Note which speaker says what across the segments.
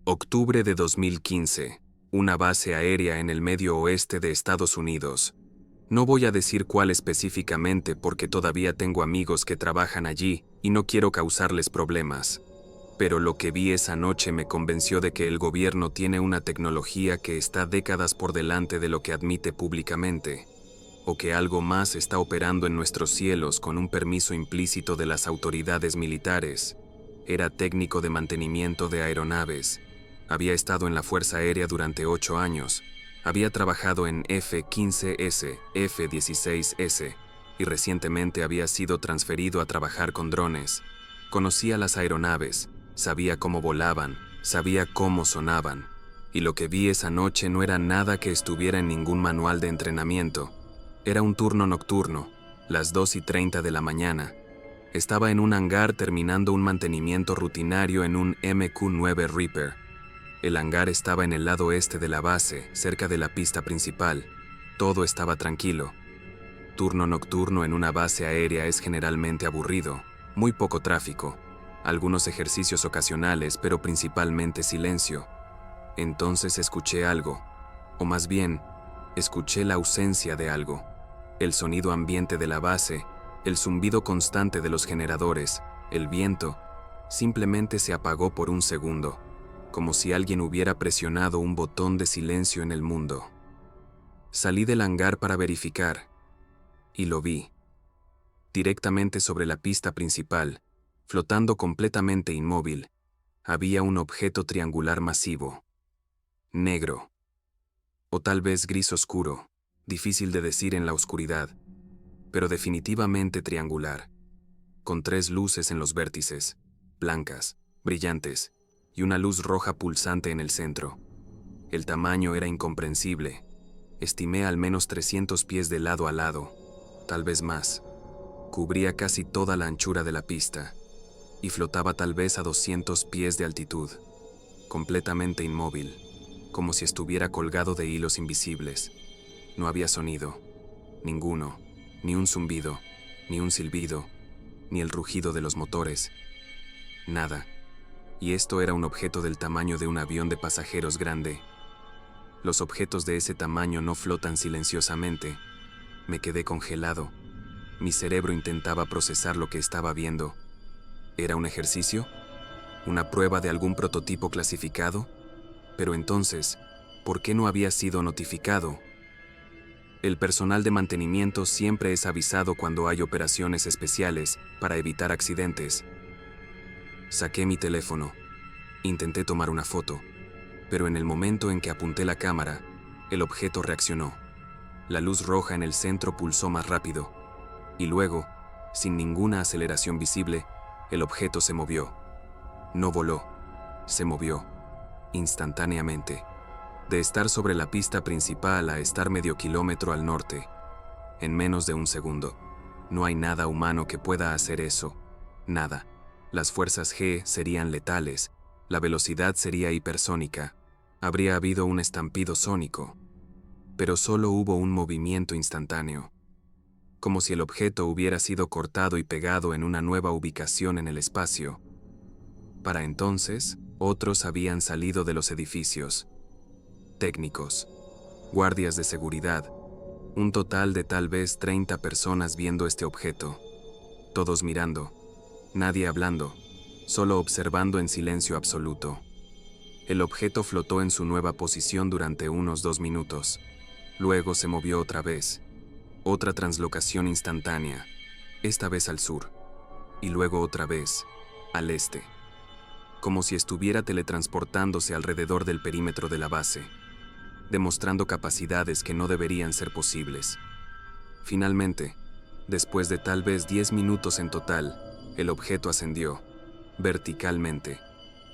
Speaker 1: Octubre de 2015. Una base aérea en el medio oeste de Estados Unidos. No voy a decir cuál específicamente porque todavía tengo amigos que trabajan allí y no quiero causarles problemas. Pero lo que vi esa noche me convenció de que el gobierno tiene una tecnología que está décadas por delante de lo que admite públicamente, o que algo más está operando en nuestros cielos con un permiso implícito de las autoridades militares. Era técnico de mantenimiento de aeronaves. Había estado en la Fuerza Aérea durante 8 años. Había trabajado en F-15S, F-16S, y recientemente había sido transferido a trabajar con drones. Conocía las aeronaves, sabía cómo volaban, sabía cómo sonaban. Y lo que vi esa noche no era nada que estuviera en ningún manual de entrenamiento. Era un turno nocturno, las 2:30 de la mañana. Estaba en un hangar terminando un mantenimiento rutinario en un MQ-9 Reaper. El hangar estaba en el lado este de la base, cerca de la pista principal. Todo estaba tranquilo. Turno nocturno en una base aérea es generalmente aburrido, muy poco tráfico, algunos ejercicios ocasionales, pero principalmente silencio. Entonces escuché algo, o más bien, escuché la ausencia de algo. El sonido ambiente de la base, el zumbido constante de los generadores, el viento, simplemente se apagó por un segundo, como si alguien hubiera presionado un botón de silencio en el mundo. Salí del hangar para verificar, y lo vi. Directamente sobre la pista principal, flotando completamente inmóvil, había un objeto triangular masivo. Negro. O tal vez gris oscuro, difícil de decir en la oscuridad, pero definitivamente triangular, con 3 luces en los vértices, blancas, brillantes, y una luz roja pulsante en el centro. El tamaño era incomprensible. Estimé al menos 300 pies de lado a lado, tal vez más. Cubría casi toda la anchura de la pista, y flotaba tal vez a 200 pies de altitud, completamente inmóvil, como si estuviera colgado de hilos invisibles. No había sonido, ninguno, ni un zumbido, ni un silbido, ni el rugido de los motores. Nada. Y esto era un objeto del tamaño de un avión de pasajeros grande. Los objetos de ese tamaño no flotan silenciosamente. Me quedé congelado. Mi cerebro intentaba procesar lo que estaba viendo. ¿Era un ejercicio? ¿Una prueba de algún prototipo clasificado? Pero entonces, ¿por qué no había sido notificado? El personal de mantenimiento siempre es avisado cuando hay operaciones especiales para evitar accidentes. Saqué mi teléfono. Intenté tomar una foto, pero en el momento en que apunté la cámara, el objeto reaccionó. La luz roja en el centro pulsó más rápido, y luego, sin ninguna aceleración visible, el objeto se movió. No voló, se movió, instantáneamente. De estar sobre la pista principal a estar medio kilómetro al norte, en menos de un segundo. No hay nada humano que pueda hacer eso, nada. Las fuerzas G serían letales, la velocidad sería hipersónica, habría habido un estampido sónico, pero solo hubo un movimiento instantáneo, como si el objeto hubiera sido cortado y pegado en una nueva ubicación en el espacio. Para entonces, otros habían salido de los edificios. Técnicos, guardias de seguridad, un total de tal vez 30 personas viendo este objeto, todos mirando. Nadie hablando, solo observando en silencio absoluto. El objeto flotó en su nueva posición durante unos 2 minutos. Luego se movió otra vez. Otra translocación instantánea, esta vez al sur. Y luego otra vez, al este. Como si estuviera teletransportándose alrededor del perímetro de la base, demostrando capacidades que no deberían ser posibles. Finalmente, después de tal vez 10 minutos en total, el objeto ascendió, verticalmente,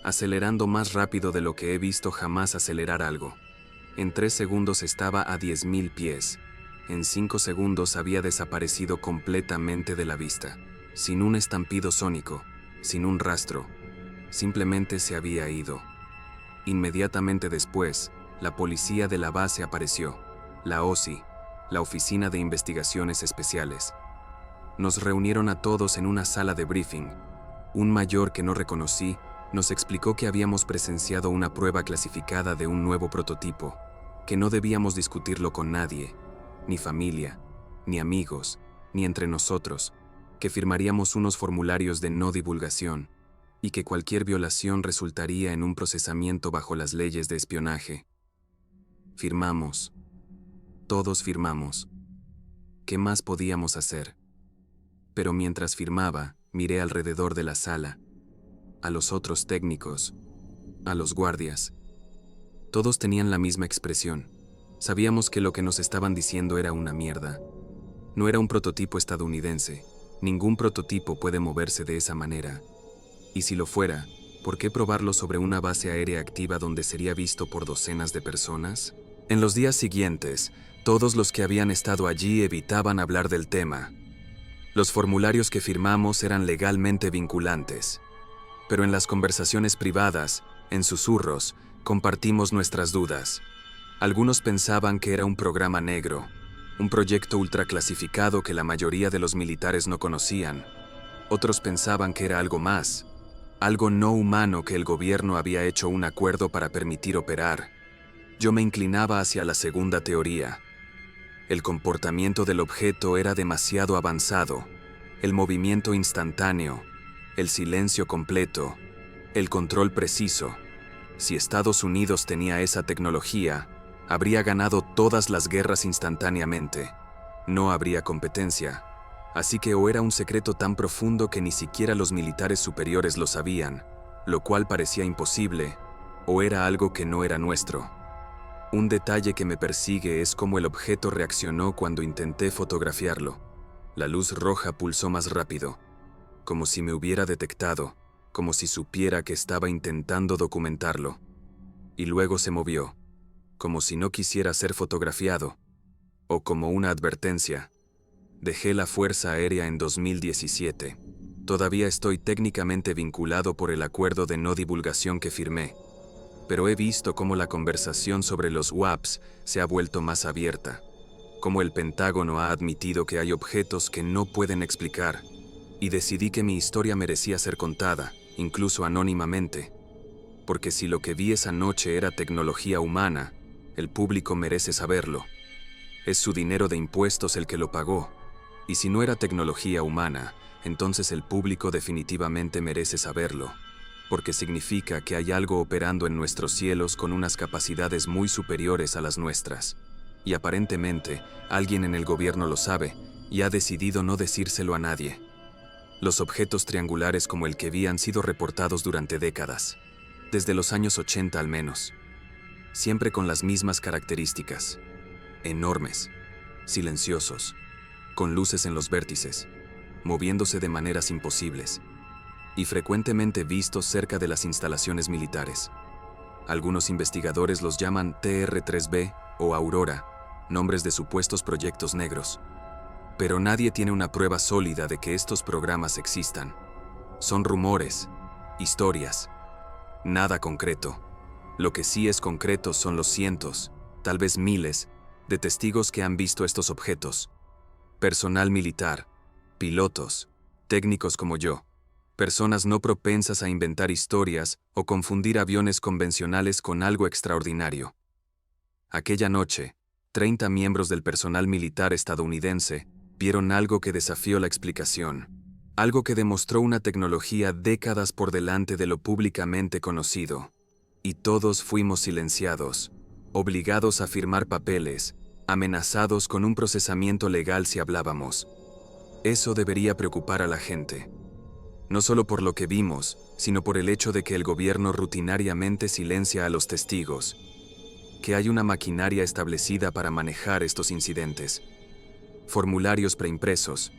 Speaker 1: acelerando más rápido de lo que he visto jamás acelerar algo. En 3 segundos estaba a 10.000 pies. En 5 segundos había desaparecido completamente de la vista, sin un estampido sónico, sin un rastro. Simplemente se había ido. Inmediatamente después, la policía de la base apareció, la OSI, la Oficina de Investigaciones Especiales. Nos reunieron a todos en una sala de briefing. Un mayor que no reconocí Nos explicó que habíamos presenciado una prueba clasificada de un nuevo prototipo, que no debíamos discutirlo con nadie, ni familia, ni amigos, ni entre nosotros, que firmaríamos unos formularios de no divulgación, y que cualquier violación resultaría en un procesamiento bajo las leyes de espionaje. Firmamos. Todos firmamos. ¿Qué más podíamos hacer? Pero mientras firmaba, miré alrededor de la sala, a los otros técnicos, a los guardias. Todos tenían la misma expresión. Sabíamos que lo que nos estaban diciendo era una mierda. No era un prototipo estadounidense. Ningún prototipo puede moverse de esa manera. Y si lo fuera, ¿por qué probarlo sobre una base aérea activa donde sería visto por docenas de personas? En los días siguientes, todos los que habían estado allí evitaban hablar del tema. Los formularios que firmamos eran legalmente vinculantes. Pero en las conversaciones privadas, en susurros, compartimos nuestras dudas. Algunos pensaban que era un programa negro, un proyecto ultraclasificado que la mayoría de los militares no conocían. Otros pensaban que era algo más, algo no humano que el gobierno había hecho un acuerdo para permitir operar. Yo me inclinaba hacia la segunda teoría. El comportamiento del objeto era demasiado avanzado, el movimiento instantáneo, el silencio completo, el control preciso. Si Estados Unidos tenía esa tecnología, habría ganado todas las guerras instantáneamente. No habría competencia. Así que o era un secreto tan profundo que ni siquiera los militares superiores lo sabían, lo cual parecía imposible, o era algo que no era nuestro. Un detalle que me persigue es cómo el objeto reaccionó cuando intenté fotografiarlo. La luz roja pulsó más rápido, como si me hubiera detectado, como si supiera que estaba intentando documentarlo. Y luego se movió, como si no quisiera ser fotografiado, o como una advertencia. Dejé la Fuerza Aérea en 2017. Todavía estoy técnicamente vinculado por el acuerdo de no divulgación que firmé, pero he visto cómo la conversación sobre los UAPs se ha vuelto más abierta, cómo el Pentágono ha admitido que hay objetos que no pueden explicar, y decidí que mi historia merecía ser contada, incluso anónimamente, porque si lo que vi esa noche era tecnología humana, el público merece saberlo. Es su dinero de impuestos el que lo pagó, y si no era tecnología humana, entonces el público definitivamente merece saberlo, porque significa que hay algo operando en nuestros cielos con unas capacidades muy superiores a las nuestras. Y aparentemente, alguien en el gobierno lo sabe, y ha decidido no decírselo a nadie. Los objetos triangulares como el que vi han sido reportados durante décadas, desde los años 80 al menos, siempre con las mismas características: enormes, silenciosos, con luces en los vértices, moviéndose de maneras imposibles, y frecuentemente vistos cerca de las instalaciones militares. Algunos investigadores los llaman TR-3B o Aurora, nombres de supuestos proyectos negros. Pero nadie tiene una prueba sólida de que estos programas existan. Son rumores, historias, nada concreto. Lo que sí es concreto son los cientos, tal vez miles, de testigos que han visto estos objetos. Personal militar, pilotos, técnicos como yo, personas no propensas a inventar historias o confundir aviones convencionales con algo extraordinario. Aquella noche, 30 miembros del personal militar estadounidense vieron algo que desafió la explicación, algo que demostró una tecnología décadas por delante de lo públicamente conocido. Y todos fuimos silenciados, obligados a firmar papeles, amenazados con un procesamiento legal si hablábamos. Eso debería preocupar a la gente. No solo por lo que vimos, sino por el hecho de que el gobierno rutinariamente silencia a los testigos, que hay una maquinaria establecida para manejar estos incidentes. Formularios preimpresos,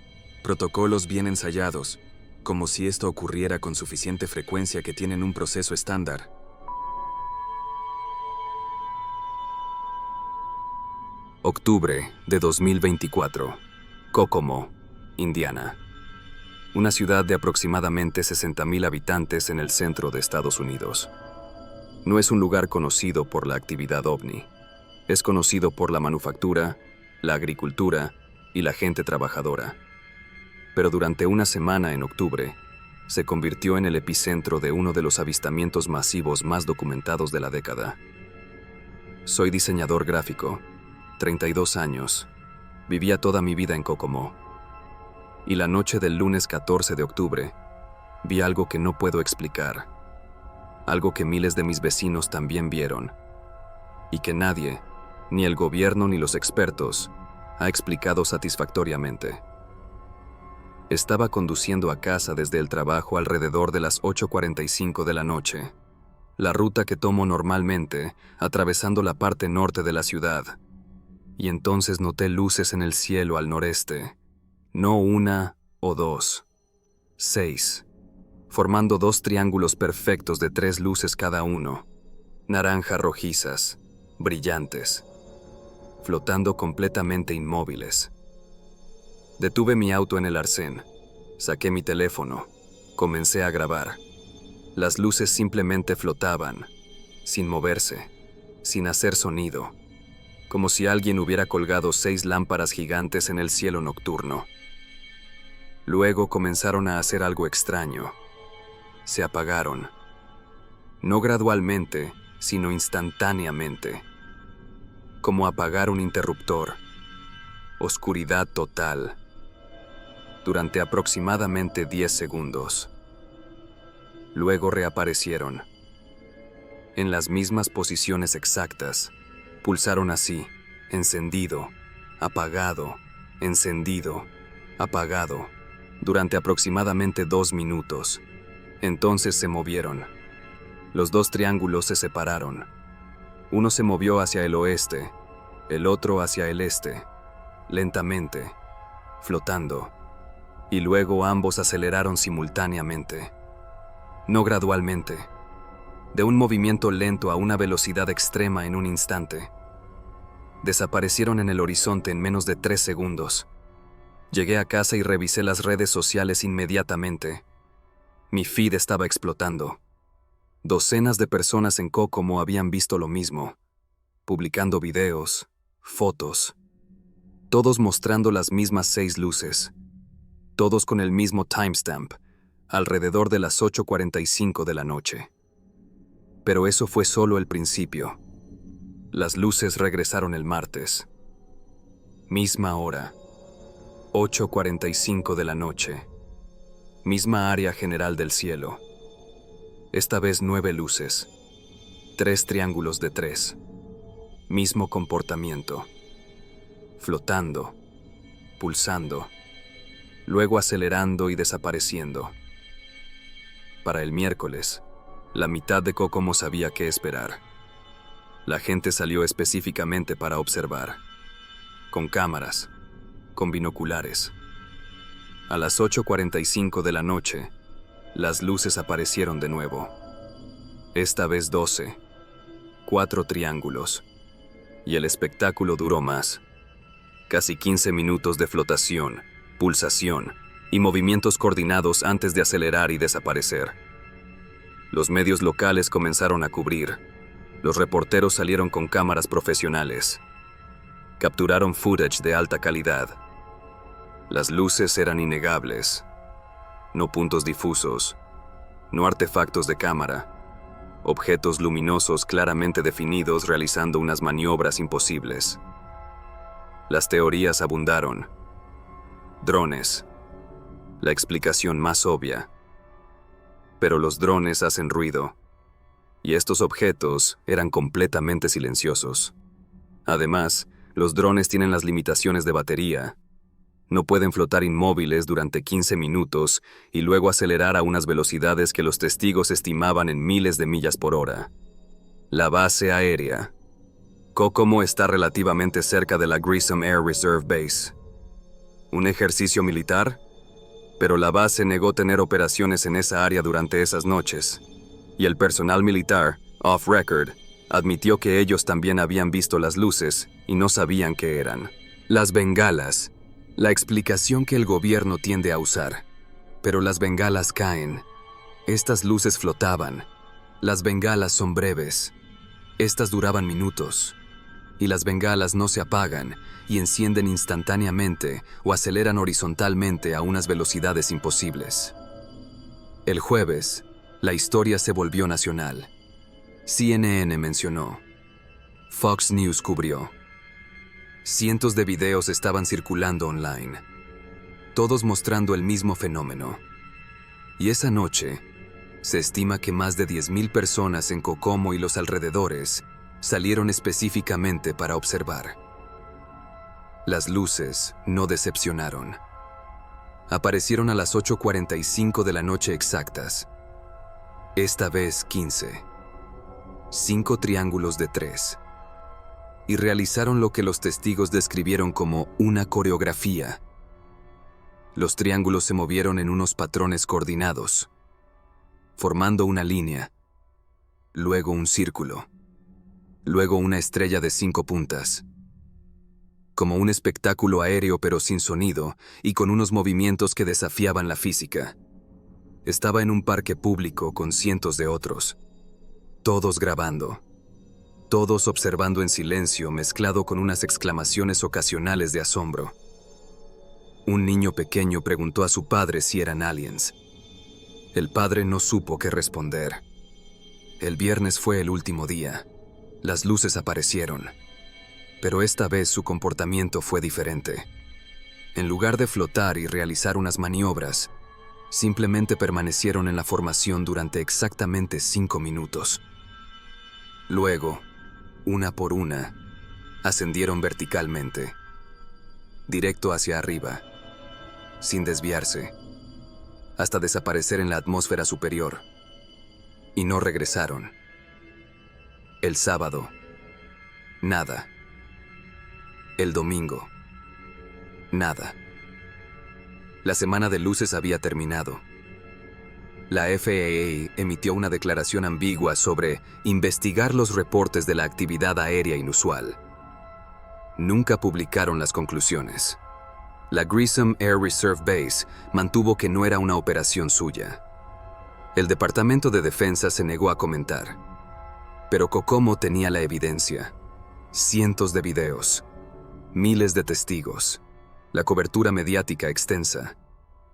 Speaker 1: protocolos bien ensayados, como si esto ocurriera con suficiente frecuencia que tienen un proceso estándar. Octubre de 2024. Kokomo, Indiana. Una ciudad de aproximadamente 60,000 habitantes en el centro de Estados Unidos. No es un lugar conocido por la actividad ovni. Es conocido por la manufactura, la agricultura y la gente trabajadora. Pero durante una semana en octubre, se convirtió en el epicentro de uno de los avistamientos masivos más documentados de la década. Soy diseñador gráfico, 32 años, vivía toda mi vida en Kokomo. Y la noche del lunes 14 de octubre, vi algo que no puedo explicar, algo que miles de mis vecinos también vieron, y que nadie, ni el gobierno ni los expertos, ha explicado satisfactoriamente. Estaba conduciendo a casa desde el trabajo alrededor de las 8:45 de la noche, la ruta que tomo normalmente, atravesando la parte norte de la ciudad, y entonces noté luces en el cielo al noreste, no una o dos, 6, formando 2 triángulos perfectos de 3 luces cada uno, naranja rojizas, brillantes, flotando completamente inmóviles. Detuve mi auto en el arcén, saqué mi teléfono, comencé a grabar. Las luces simplemente flotaban, sin moverse, sin hacer sonido, como si alguien hubiera colgado 6 lámparas gigantes en el cielo nocturno. Luego comenzaron a hacer algo extraño. Se apagaron. No gradualmente, sino instantáneamente. Como apagar un interruptor. Oscuridad total. Durante aproximadamente 10 segundos. Luego reaparecieron. En las mismas posiciones exactas. Pulsaron así, encendido, apagado, encendido, apagado, durante aproximadamente 2 minutos. Entonces se movieron. Los 2 triángulos se separaron. Uno se movió hacia el oeste, el otro hacia el este, lentamente, flotando, y luego ambos aceleraron simultáneamente. No gradualmente, de un movimiento lento a una velocidad extrema en un instante. Desaparecieron en el horizonte en menos de 3 segundos. Llegué a casa y revisé las redes sociales inmediatamente. Mi feed estaba explotando. Docenas de personas en Kokomo habían visto lo mismo, publicando videos, fotos, todos mostrando las mismas 6 luces, todos con el mismo timestamp, alrededor de las 8:45 de la noche. Pero eso fue solo el principio. Las luces regresaron el martes. Misma hora, 8:45 de la noche. Misma área general del cielo. Esta vez 9 luces. 3 triángulos de 3. Mismo comportamiento. Flotando. Pulsando. Luego acelerando y desapareciendo. Para el miércoles, la mitad de Kokomo sabía qué esperar. La gente salió específicamente para observar. Con cámaras. Con binoculares. A las 8:45 de la noche, las luces aparecieron de nuevo. Esta vez 12. 4 triángulos. Y el espectáculo duró más. Casi 15 minutos de flotación, pulsación y movimientos coordinados antes de acelerar y desaparecer. Los medios locales comenzaron a cubrir. Los reporteros salieron con cámaras profesionales. Capturaron footage de alta calidad. Las luces eran innegables. No puntos difusos, no artefactos de cámara, objetos luminosos claramente definidos realizando unas maniobras imposibles. Las teorías abundaron. Drones. La explicación más obvia. Pero los drones hacen ruido, y estos objetos eran completamente silenciosos. Además, los drones tienen las limitaciones de batería. No pueden flotar inmóviles durante 15 minutos y luego acelerar a unas velocidades que los testigos estimaban en miles de millas por hora. La base aérea. Kokomo está relativamente cerca de la Grissom Air Reserve Base. ¿Un ejercicio militar? Pero la base negó tener operaciones en esa área durante esas noches. Y el personal militar, off record, admitió que ellos también habían visto las luces y no sabían qué eran. Las bengalas. La explicación que el gobierno tiende a usar. Pero las bengalas caen. Estas luces flotaban. Las bengalas son breves. Estas duraban minutos. Y las bengalas no se apagan y encienden instantáneamente o aceleran horizontalmente a unas velocidades imposibles.
Speaker 2: El jueves, la historia se volvió nacional. CNN mencionó. Fox News cubrió. Cientos de videos estaban circulando online, todos mostrando el mismo fenómeno. Y esa noche, se estima que más de 10,000 personas en Kokomo y los alrededores salieron específicamente para observar. Las luces no decepcionaron. Aparecieron a las 8:45 de la noche exactas. Esta vez 15. 5 triángulos de 3. Y realizaron lo que los testigos describieron como una coreografía. Los triángulos se movieron en unos patrones coordinados, formando una línea, luego un círculo, luego una estrella de 5 puntas. Como un espectáculo aéreo pero sin sonido y con unos movimientos que desafiaban la física. Estaba en un parque público con cientos de otros, todos grabando, todos observando en silencio mezclado con unas exclamaciones ocasionales de asombro. Un niño pequeño preguntó a su padre si eran aliens. El padre no supo qué responder. El viernes fue el último día. Las luces aparecieron. Pero esta vez su comportamiento fue diferente. En lugar de flotar y realizar unas maniobras, simplemente permanecieron en la formación durante exactamente 5 minutos. Luego, una por una, ascendieron verticalmente, directo hacia arriba, sin desviarse, hasta desaparecer en la atmósfera superior. Y no regresaron. El sábado, nada. El domingo, nada. La semana de luces había terminado. La FAA emitió una declaración ambigua sobre investigar los reportes de la actividad aérea inusual. Nunca publicaron las conclusiones. La Grissom Air Reserve Base mantuvo que no era una operación suya. El Departamento de Defensa se negó a comentar. Pero Kokomo tenía la evidencia. Cientos de videos, miles de testigos, la cobertura mediática extensa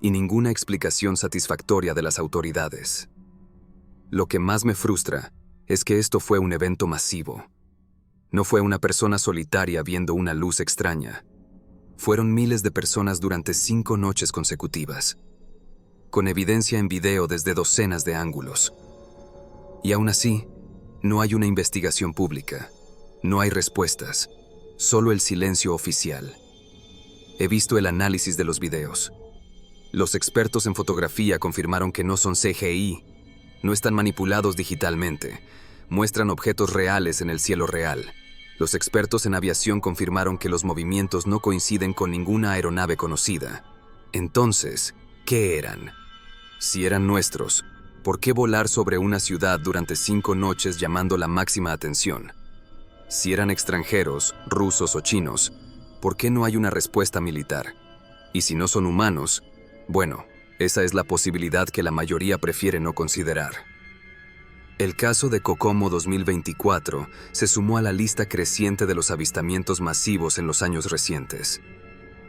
Speaker 2: y ninguna explicación satisfactoria de las autoridades. Lo que más me frustra es que esto fue un evento masivo. No fue una persona solitaria viendo una luz extraña. Fueron miles de personas durante 5 noches consecutivas, con evidencia en video desde docenas de ángulos. Y aún así, no hay una investigación pública, no hay respuestas, solo el silencio oficial. He visto el análisis de los videos. Los expertos en fotografía confirmaron que no son CGI, no están manipulados digitalmente, muestran objetos reales en el cielo real. Los expertos en aviación confirmaron que los movimientos no coinciden con ninguna aeronave conocida. Entonces, ¿qué eran? Si eran nuestros, ¿por qué volar sobre una ciudad durante 5 noches llamando la máxima atención? Si eran extranjeros, rusos o chinos, ¿por qué no hay una respuesta militar? Y si no son humanos, bueno, esa es la posibilidad que la mayoría prefiere no considerar. El caso de Kokomo 2024 se sumó a la lista creciente de los avistamientos masivos en los años recientes,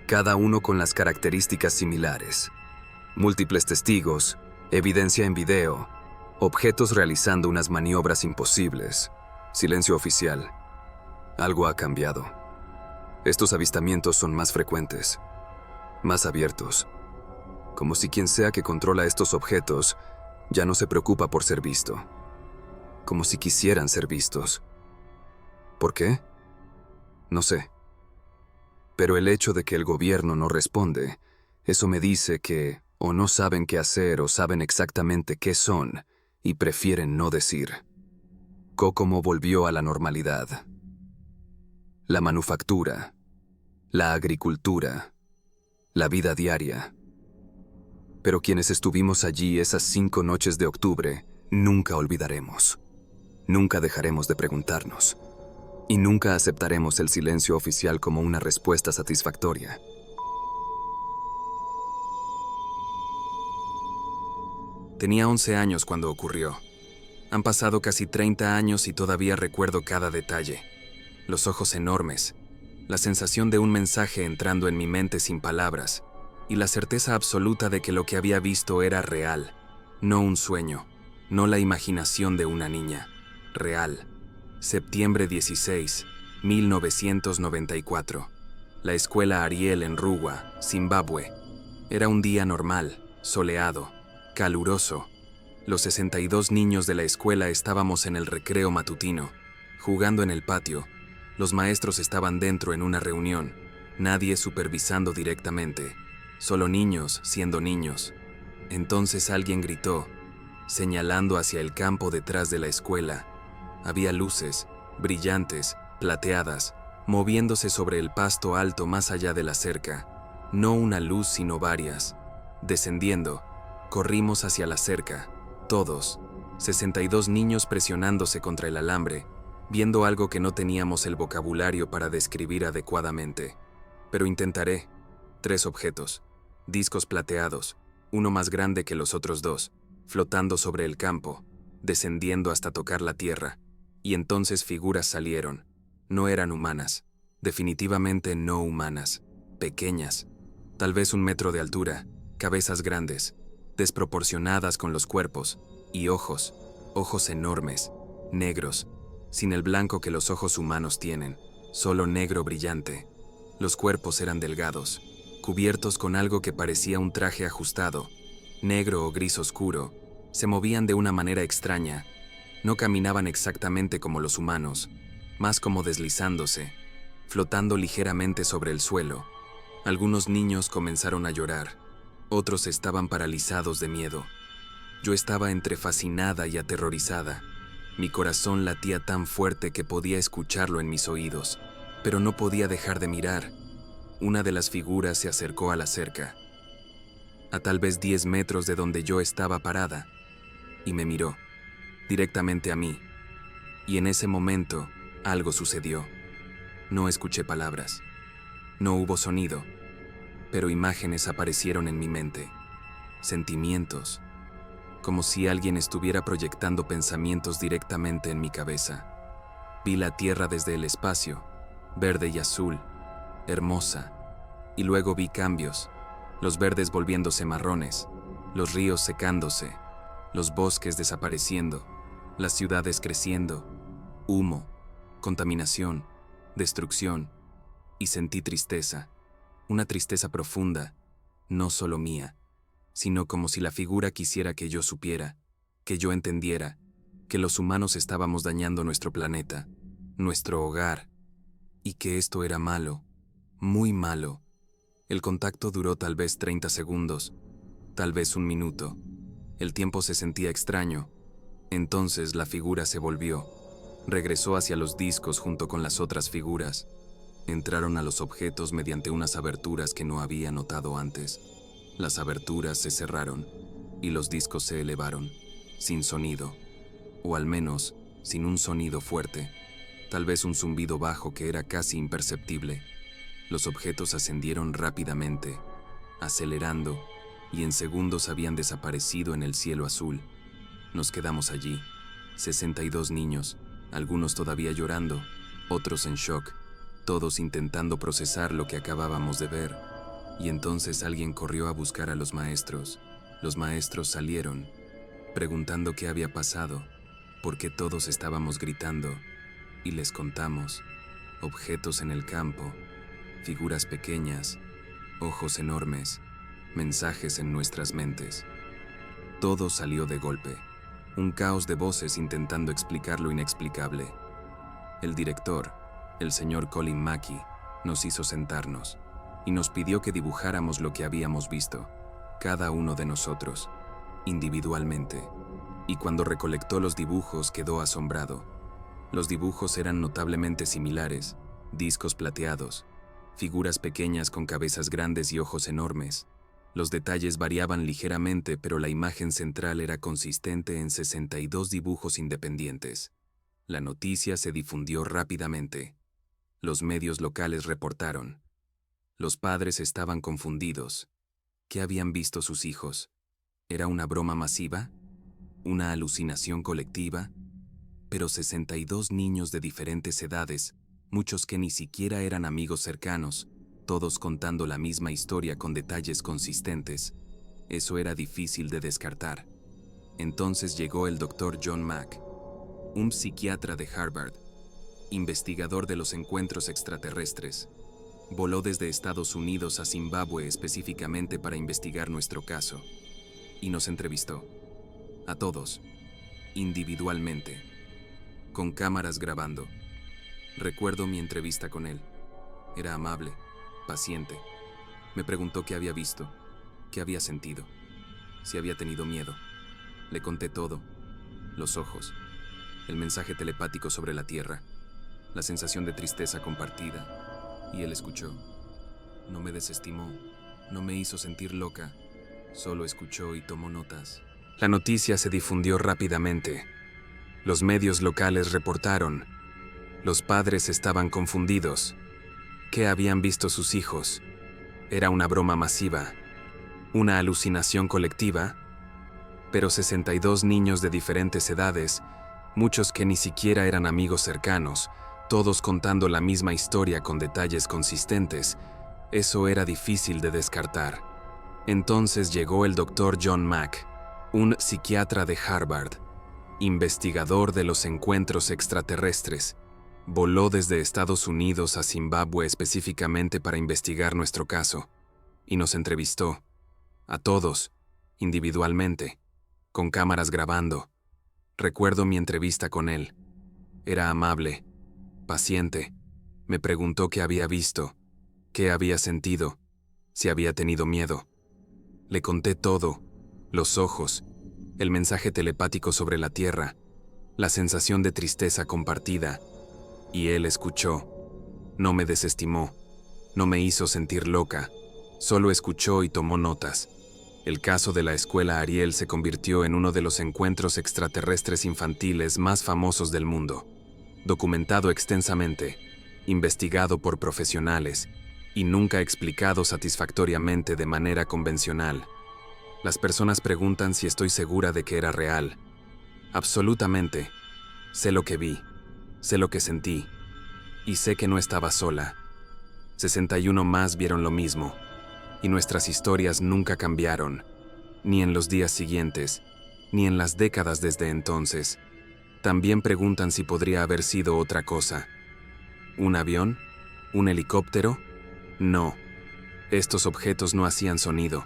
Speaker 2: cada uno con las características similares. Múltiples testigos, evidencia en video, objetos realizando unas maniobras imposibles, silencio oficial. Algo ha cambiado. Estos avistamientos son más frecuentes, más abiertos, como si quien sea que controla estos objetos ya no se preocupa por ser visto. Como si quisieran ser vistos. ¿Por qué? No sé. Pero el hecho de que el gobierno no responde, eso me dice que o no saben qué hacer o saben exactamente qué son y prefieren no decir. Kokomo volvió a la normalidad. La manufactura, la agricultura, la vida diaria. Pero quienes estuvimos allí esas 5 noches de octubre, nunca olvidaremos. Nunca dejaremos de preguntarnos. Y nunca aceptaremos el silencio oficial como una respuesta satisfactoria.
Speaker 1: Tenía 11 años cuando ocurrió. Han pasado casi 30 años y todavía recuerdo cada detalle. Los ojos enormes, la sensación de un mensaje entrando en mi mente sin palabras, y la certeza absoluta de que lo que había visto era real. No un sueño, no la imaginación de una niña. Real. Septiembre 16, 1994. La escuela Ariel en Ruwa, Zimbabue. Era un día normal, soleado, caluroso. Los 62 niños de la escuela estábamos en el recreo matutino, jugando en el patio. Los maestros estaban dentro en una reunión, nadie supervisando directamente, solo niños siendo niños. Entonces alguien gritó, señalando hacia el campo detrás de la escuela. Había luces, brillantes, plateadas, moviéndose sobre el pasto alto más allá de la cerca. No una luz, sino varias. Descendiendo, corrimos hacia la cerca, todos, 62 niños presionándose contra el alambre, viendo algo que no teníamos el vocabulario para describir adecuadamente. Pero intentaré. 3 objetos, discos plateados, uno más grande que los otros 2, flotando sobre el campo, descendiendo hasta tocar la tierra, y entonces figuras salieron. No eran humanas, definitivamente no humanas, pequeñas, tal vez 1 metro de altura, cabezas grandes, desproporcionadas con los cuerpos, y ojos enormes, negros, sin el blanco que los ojos humanos tienen, solo negro brillante. Los cuerpos eran delgados, cubiertos con algo que parecía un traje ajustado, negro o gris oscuro. Se movían de una manera extraña. No caminaban exactamente como los humanos, más como deslizándose, flotando ligeramente sobre el suelo. Algunos niños comenzaron a llorar, otros estaban paralizados de miedo. Yo estaba entre fascinada y aterrorizada. Mi corazón latía tan fuerte que podía escucharlo en mis oídos, pero no podía dejar de mirar. Una de las figuras se acercó a la cerca, a tal vez 10 metros de donde yo estaba parada, y me miró, directamente a mí. Y en ese momento, algo sucedió. No escuché palabras. No hubo sonido, pero imágenes aparecieron en mi mente. Sentimientos, como si alguien estuviera proyectando pensamientos directamente en mi cabeza. Vi la tierra desde el espacio, verde y azul, hermosa, y luego vi cambios, los verdes volviéndose marrones, los ríos secándose, los bosques desapareciendo, las ciudades creciendo, humo, contaminación, destrucción, y sentí tristeza, una tristeza profunda, no solo mía, sino como si la figura quisiera que yo supiera, que yo entendiera, que los humanos estábamos dañando nuestro planeta, nuestro hogar, y que esto era malo, muy malo. El contacto duró tal vez 30 segundos, tal vez 1 minuto. El tiempo se sentía extraño. Entonces la figura se volvió. Regresó hacia los discos junto con las otras figuras. Entraron a los objetos mediante unas aberturas que no había notado antes. Las aberturas se cerraron y los discos se elevaron, sin sonido, o al menos sin un sonido fuerte, tal vez un zumbido bajo que era casi imperceptible. Los objetos ascendieron rápidamente, acelerando, y en segundos habían desaparecido en el cielo azul. Nos quedamos allí, 62 niños, algunos todavía llorando, otros en shock, todos intentando procesar lo que acabábamos de ver. Y entonces alguien corrió a buscar a los maestros. Los maestros salieron, preguntando qué había pasado, por qué todos estábamos gritando, y les contamos. Objetos en el campo, figuras pequeñas, ojos enormes, mensajes en nuestras mentes. Todo salió de golpe, un caos de voces intentando explicar lo inexplicable. El director, el señor Colin Mackey, nos hizo sentarnos y nos pidió que dibujáramos lo que habíamos visto, cada uno de nosotros, individualmente. Y cuando recolectó los dibujos quedó asombrado. Los dibujos eran notablemente similares, discos plateados, figuras pequeñas con cabezas grandes y ojos enormes. Los detalles variaban ligeramente, pero la imagen central era consistente en 62 dibujos independientes. La noticia se difundió rápidamente. Los medios locales reportaron. Los padres estaban confundidos. ¿Qué habían visto sus hijos? ¿Era una broma masiva? ¿Una alucinación colectiva? Pero 62 niños de diferentes edades, muchos que ni siquiera eran amigos cercanos, todos contando la misma historia con detalles consistentes. Eso era difícil de descartar. Entonces llegó el Dr. John Mack, un psiquiatra de Harvard, investigador de los encuentros extraterrestres. Voló desde Estados Unidos a Zimbabue específicamente para investigar nuestro caso, y nos entrevistó, a todos, individualmente, con cámaras grabando. Recuerdo mi entrevista con él. Era amable, paciente. Me preguntó qué había visto, qué había sentido, si había tenido miedo. Le conté todo, los ojos, el mensaje telepático sobre la Tierra, la sensación de tristeza compartida, y él escuchó. No me desestimó, no me hizo sentir loca, solo escuchó y tomó notas. La noticia se difundió rápidamente. Los medios locales reportaron. Los padres estaban confundidos. ¿Qué habían visto sus hijos? ¿Era una broma masiva? ¿Una alucinación colectiva? Pero 62 niños de diferentes edades, muchos que ni siquiera eran amigos cercanos, todos contando la misma historia con detalles consistentes, eso era difícil de descartar. Entonces llegó el Dr. John Mack, un psiquiatra de Harvard, investigador de los encuentros extraterrestres. Voló desde Estados Unidos a Zimbabue específicamente para investigar nuestro caso, y nos entrevistó, a todos, individualmente, con cámaras grabando. Recuerdo mi entrevista con él. Era amable, paciente. Me preguntó qué había visto, qué había sentido, si había tenido miedo. Le conté todo, los ojos, el mensaje telepático sobre la Tierra, la sensación de tristeza compartida, y él escuchó. No me desestimó, no me hizo sentir loca, solo escuchó y tomó notas. El caso de la escuela Ariel se convirtió en uno de los encuentros extraterrestres infantiles más famosos del mundo, documentado extensamente, investigado por profesionales y nunca explicado satisfactoriamente de manera convencional. Las personas preguntan si estoy segura de que era real. Absolutamente. Sé lo que vi, sé lo que sentí, y sé que no estaba sola. 61 más vieron lo mismo, y nuestras historias nunca cambiaron, ni en los días siguientes, ni en las décadas desde entonces. También preguntan si podría haber sido otra cosa. ¿Un avión? ¿Un helicóptero? No. Estos objetos no hacían sonido.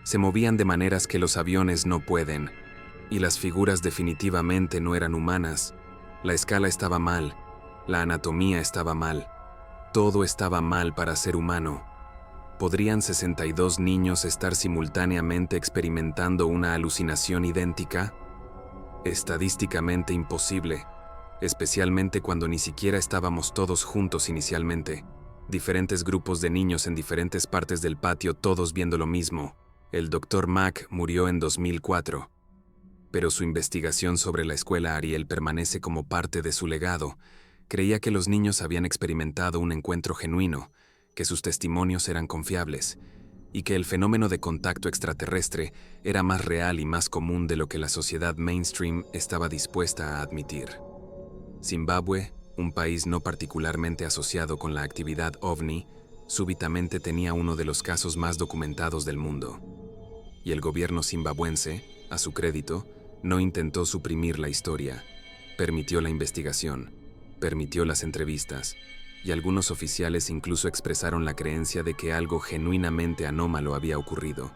Speaker 1: Se movían de maneras que los aviones no pueden. Y las figuras definitivamente no eran humanas. La escala estaba mal. La anatomía estaba mal. Todo estaba mal para ser humano. ¿Podrían 62 niños estar simultáneamente experimentando una alucinación idéntica? Estadísticamente imposible, especialmente cuando ni siquiera estábamos todos juntos inicialmente. Diferentes grupos de niños en diferentes partes del patio, todos viendo lo mismo. El Dr. Mack murió en 2004, pero su investigación sobre la escuela Ariel permanece como parte de su legado. Creía que los niños habían experimentado un encuentro genuino, que sus testimonios eran confiables, y que el fenómeno de contacto extraterrestre era más real y más común de lo que la sociedad mainstream estaba dispuesta a admitir. Zimbabue, un país no particularmente asociado con la actividad ovni, súbitamente tenía uno de los casos más documentados del mundo. Y el gobierno zimbabuense, a su crédito, no intentó suprimir la historia. Permitió la investigación, permitió las entrevistas, y algunos oficiales incluso expresaron la creencia de que algo genuinamente anómalo había ocurrido.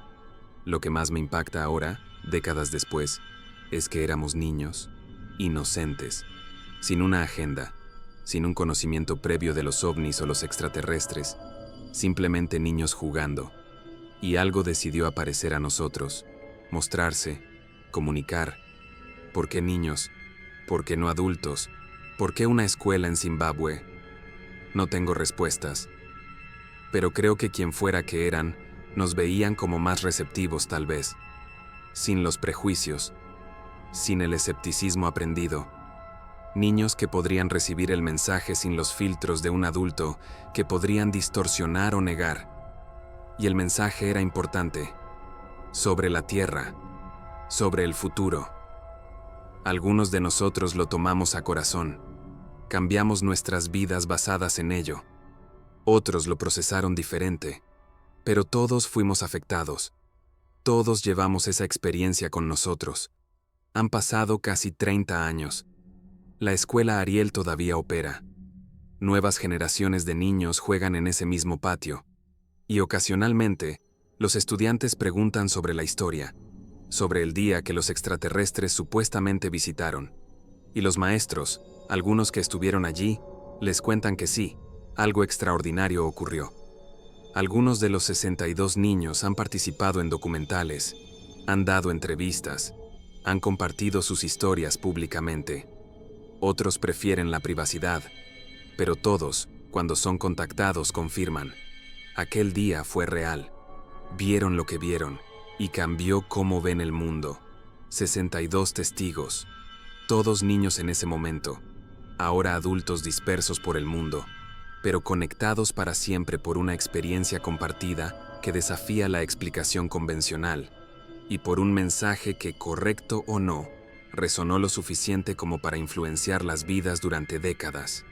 Speaker 1: Lo que más me impacta ahora, décadas después, es que éramos niños, inocentes, sin una agenda, sin un conocimiento previo de los ovnis o los extraterrestres, simplemente niños jugando. Y algo decidió aparecer a nosotros, mostrarse, comunicar. ¿Por qué niños? ¿Por qué no adultos? ¿Por qué una escuela en Zimbabue? No tengo respuestas. Pero creo que quien fuera que eran, nos veían como más receptivos tal vez, sin los prejuicios, sin el escepticismo aprendido. Niños que podrían recibir el mensaje sin los filtros de un adulto, que podrían distorsionar o negar. Y el mensaje era importante, sobre la Tierra, sobre el futuro. Algunos de nosotros lo tomamos a corazón, cambiamos nuestras vidas basadas en ello. Otros lo procesaron diferente, pero todos fuimos afectados. Todos llevamos esa experiencia con nosotros. Han pasado casi 30 años. La escuela Ariel todavía opera. Nuevas generaciones de niños juegan en ese mismo patio. Y ocasionalmente, los estudiantes preguntan sobre la historia, sobre el día que los extraterrestres supuestamente visitaron. Y los maestros, algunos que estuvieron allí, les cuentan que sí, algo extraordinario ocurrió. Algunos de los 62 niños han participado en documentales, han dado entrevistas, han compartido sus historias públicamente. Otros prefieren la privacidad, pero todos, cuando son contactados, confirman: aquel día fue real. Vieron lo que vieron y cambió cómo ven el mundo. 62 testigos, todos niños en ese momento, ahora adultos dispersos por el mundo, pero conectados para siempre por una experiencia compartida que desafía la explicación convencional y por un mensaje que, correcto o no, resonó lo suficiente como para influenciar las vidas durante décadas.